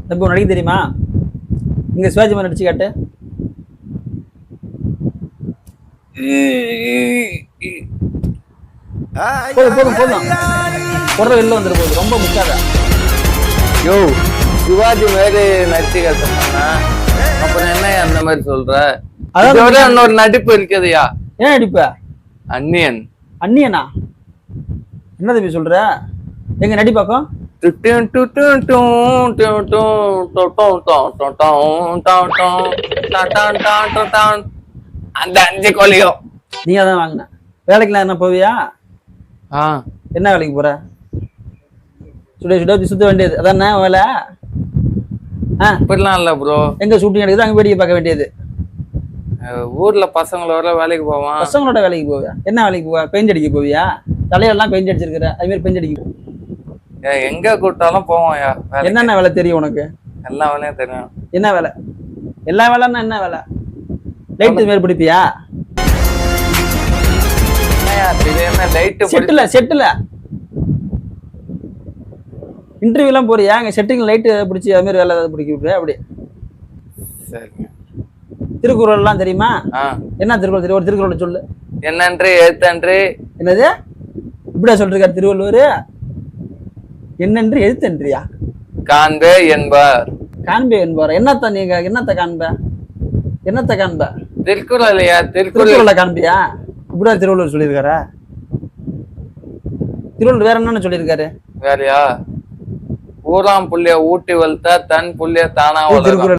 தம்பி உனக்கு நடிக்க தெரியுமா? இங்க சிவாஜி மாதிரி நடிச்சு காட்டு. போதும் போதும் போதும், குரல் வெளில வந்துரு போகுது, ரொம்ப முக்காத. யோ சிவாஜி மாதிரி நடிச்சு கட்டணும்னா அப்புறம் என்ன அந்த மாதிரி சொல்ற? அதாவது இன்னொரு நடிப்பு இருக்குதுயா. ஏன் நடிப்ப? அந்நியன். அந்நியனா? என்ன தம்பி சொல்ற? எங்க நடி பாக்கம். அந்த 5 கோழியும் நீ அதான் வாங்கின. வேலைக்குலாம் என்ன போவியா? என்ன வேலைக்கு போற? சுட சுட சுத்த வேண்டியது அதானே வேலை? இப்படிலாம் இல்ல ப்ரோ. எங்க ஷூட்டிங் எடுக்குது அங்க வேடிக்கை பார்க்க வேண்டியது. ஊர்ல பசங்களோட வேலைக்கு போவான். பசங்களோட வேலைக்கு போவியா? என்ன வேலைக்கு போவா? பெயிண்ட் அடிக்க போவியா? தலையெல்லாம் பெயிண்ட் அடிச்சிருக்கிற, அது மாதிரி பெயிண்ட் அடிக்க. எங்க கூப்பிட்டாலும் போவான்யா. என்னென்ன வேலை தெரியும் உனக்கு? எல்லா வேலையும் தெரியும். என்ன வேலை? எல்லா வேலைன்னா என்ன வேலை? லைட் மேல் பிடிப்பியா? செட்டுல இன்டர்வியூ எல்லாம் போறியா? அங்க செட்டிங் லைட் பிடிச்சி அது மாதிரி வேலை பிடிக்க அப்படி. திருக்குறள் எல்லாம் தெரியுமா? என்ன திருக்குறள் தெரியும்? ஒரு திருக்குறள் சொல்லு. என்னன்று எழுத்தன்று. என்னது இப்படியா சொல்லிருக்காரு திருவள்ளுவர்? என்னன்று எழுத்தன்றியா? காண்பே என்பார். காண்பே என்பார். என்னத்த நீங்க என்னத்த காண்ப? என்னத்த காண்ப? திருக்குறளையா? திருக்குறளை காண்பியா? இப்படியா திருவள்ளுவர் சொல்லியிருக்காரா? திருவள்ளுவர் வேற என்னன்னு சொல்லியிருக்காரு? வேறையா? ஊராம் புள்ளிய ஊட்டி வளர்த்தா தன் புள்ளிய தானா வளரும்.